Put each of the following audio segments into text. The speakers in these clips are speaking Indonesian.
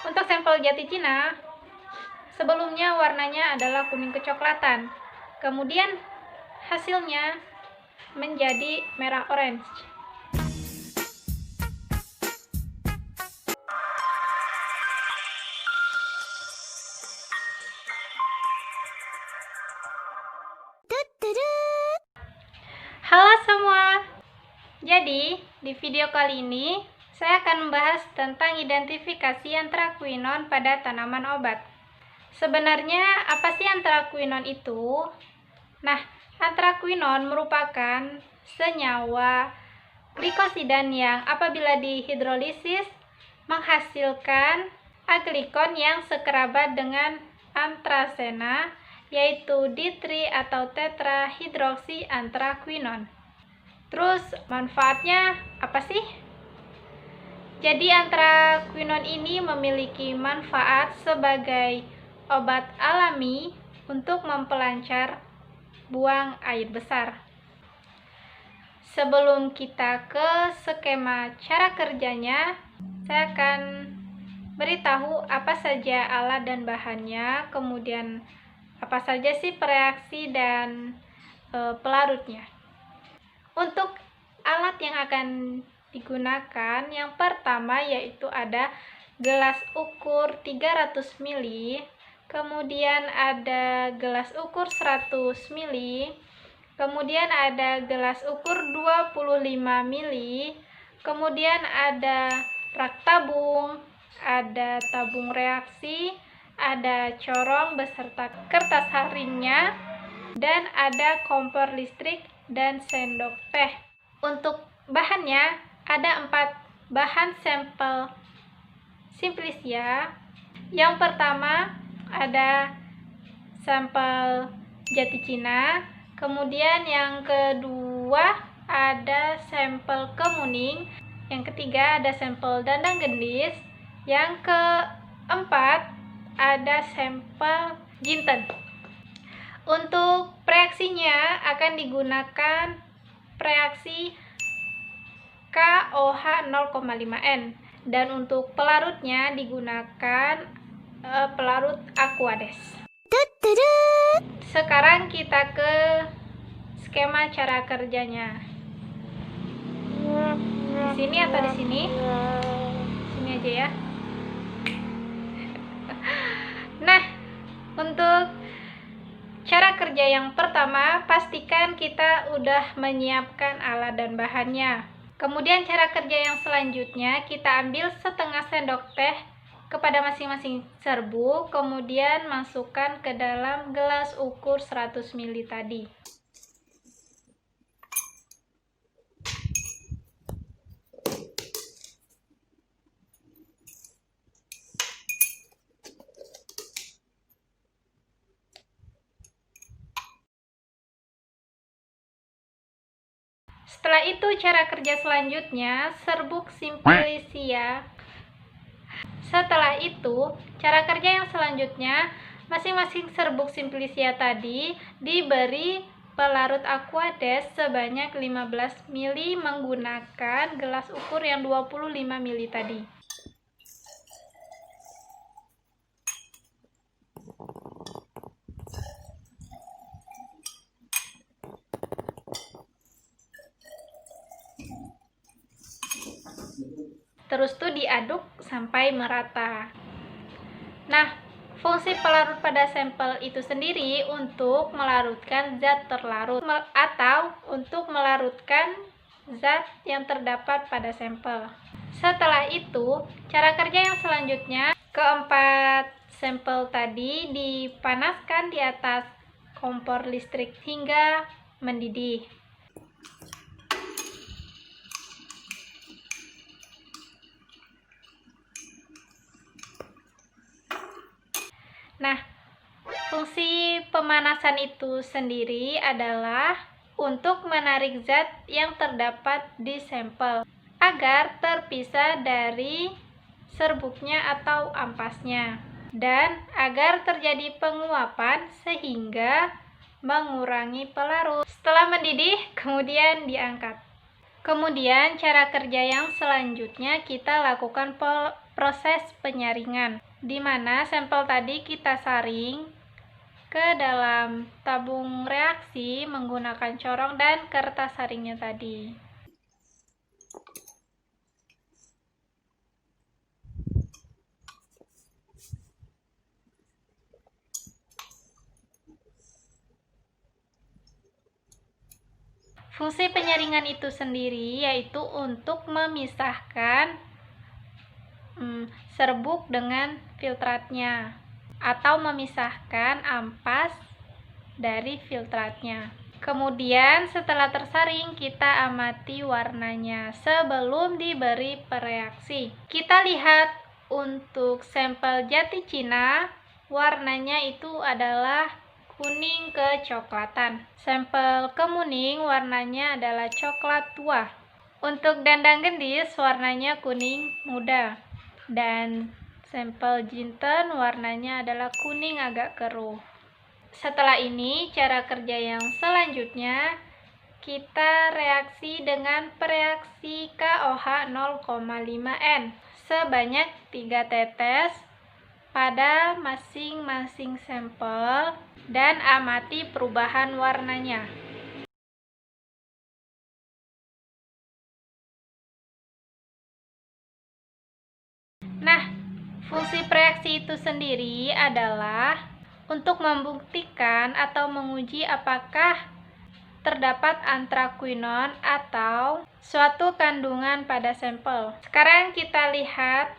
Untuk sampel jati Cina, sebelumnya warnanya adalah kuning kecoklatan, kemudian hasilnya menjadi merah orange. Halo semua, jadi di video kali ini saya akan membahas tentang identifikasi anthraquinone pada tanaman obat. Sebenarnya apa sih anthraquinone itu? Nah, anthraquinone merupakan senyawa glikosidan yang apabila dihidrolisis menghasilkan aglikon yang sekerabat dengan anthracena, yaitu ditri atau tetrahidroksi anthraquinone. Terus manfaatnya apa sih? Jadi anthraquinone ini memiliki manfaat sebagai obat alami untuk mempelancar buang air besar. Sebelum kita ke skema cara kerjanya, saya akan beritahu apa saja alat dan bahannya, kemudian apa saja sih reaksi dan pelarutnya. Untuk alat yang akan digunakan, yang pertama yaitu ada gelas ukur 300 ml, kemudian ada gelas ukur 100 ml, kemudian ada gelas ukur 25 ml, kemudian ada rak tabung, ada tabung reaksi, ada corong beserta kertas haringnya, dan ada kompor listrik dan sendok teh. Untuk bahannya ada 4 bahan sampel Simplicia. Yang pertama ada sampel jati Cina, kemudian yang kedua ada sampel kemuning, yang ketiga ada sampel dandang gendis, yang keempat ada sampel jinten. Untuk reaksinya akan digunakan reaksi KOH 0,5N, dan untuk pelarutnya digunakan pelarut Aquades. Sekarang kita ke skema cara kerjanya. Di sini atau di sini? Sini aja ya. Nah, untuk cara kerja yang pertama, pastikan kita udah menyiapkan alat dan bahannya. Kemudian cara kerja yang selanjutnya, kita ambil setengah sendok teh kepada masing-masing serbuk, kemudian masukkan ke dalam gelas ukur 100 ml tadi. Setelah itu cara kerja selanjutnya, serbuk Simplicia. Setelah itu cara kerja yang selanjutnya, masing-masing serbuk Simplicia tadi diberi pelarut Aquades sebanyak 15 ml menggunakan gelas ukur yang 25 ml tadi. Terus tuh diaduk sampai merata. Nah, fungsi pelarut pada sampel itu sendiri untuk melarutkan zat terlarut atau untuk melarutkan zat yang terdapat pada sampel. Setelah itu, cara kerja yang selanjutnya, keempat sampel tadi dipanaskan di atas kompor listrik hingga mendidih. Nah, fungsi pemanasan itu sendiri adalah untuk menarik zat yang terdapat di sampel agar terpisah dari serbuknya atau ampasnya, dan agar terjadi penguapan sehingga mengurangi pelarut. Setelah mendidih, kemudian diangkat. Kemudian cara kerja yang selanjutnya kita lakukan proses penyaringan, di mana sampel tadi kita saring ke dalam tabung reaksi menggunakan corong dan kertas saringnya tadi. Fungsi penyaringan itu sendiri yaitu untuk memisahkan serbuk dengan filtratnya atau memisahkan ampas dari filtratnya. Kemudian setelah tersaring kita amati warnanya sebelum diberi pereaksi. Kita lihat untuk sampel jati Cina warnanya itu adalah kuning kecoklatan. Sampel kemuning warnanya adalah coklat tua. Untuk dandang gendis warnanya kuning muda. Dan sampel jinten warnanya adalah kuning agak keruh. Setelah ini, cara kerja yang selanjutnya kita reaksi dengan pereaksi KOH 0,5N sebanyak 3 tetes pada masing-masing sampel dan amati perubahan warnanya. Nah, fungsi pereaksi itu sendiri adalah untuk membuktikan atau menguji apakah terdapat antraquinon atau suatu kandungan pada sampel. Sekarang kita lihat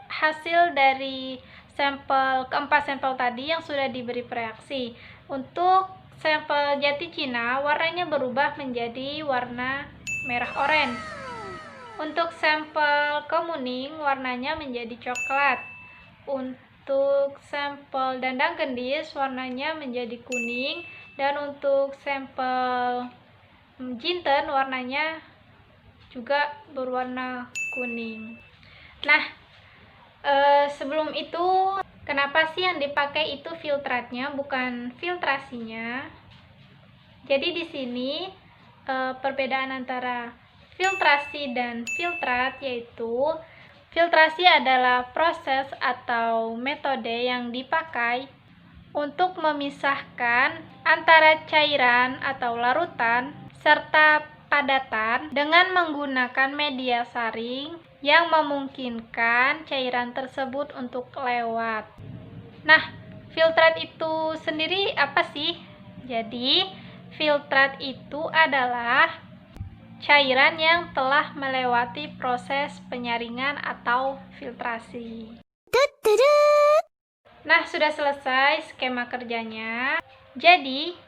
hasil dari keempat sampel tadi yang sudah diberi pereaksi. Untuk sampel jati Cina warnanya berubah menjadi warna merah oranye. Untuk sampel kemuning warnanya menjadi coklat. Untuk sampel dandang gendis warnanya menjadi kuning, dan untuk sampel jinten warnanya juga berwarna kuning. Nah, sebelum itu, kenapa sih yang dipakai itu filtratnya bukan filtrasinya? Jadi di sini perbedaan antara filtrasi dan filtrat yaitu filtrasi adalah proses atau metode yang dipakai untuk memisahkan antara cairan atau larutan serta padatan dengan menggunakan media saring yang memungkinkan cairan tersebut untuk lewat. Nah, filtrat itu sendiri apa sih? Jadi, filtrat itu adalah cairan yang telah melewati proses penyaringan atau filtrasi. Nah, sudah selesai skema kerjanya. Jadi,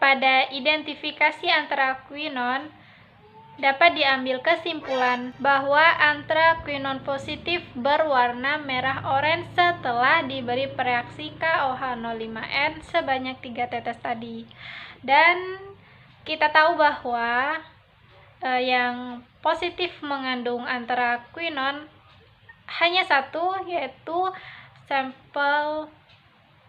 pada identifikasi antraquinon dapat diambil kesimpulan bahwa antraquinon positif berwarna merah oranye setelah diberi pereaksi KOH 05N sebanyak 3 tetes tadi. Dan kita tahu bahwa yang positif mengandung antraquinon hanya satu, yaitu sampel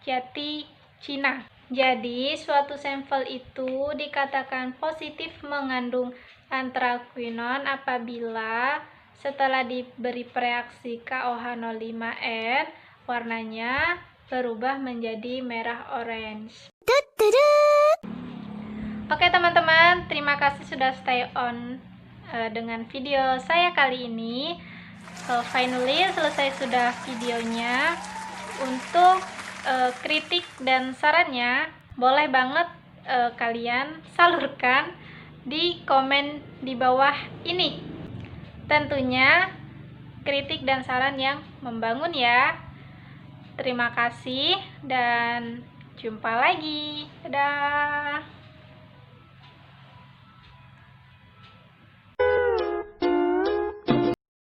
jati Cina. Jadi, suatu sampel itu dikatakan positif mengandung antraquinon apabila setelah diberi pereaksi KOH 05N warnanya berubah menjadi merah orange. Oke teman-teman, terima kasih sudah stay on dengan video saya kali ini. Finally selesai sudah videonya. Untuk kritik dan sarannya boleh banget kalian salurkan di komen di bawah ini. Tentunya kritik dan saran yang membangun ya. Terima kasih dan jumpa lagi. Dadah.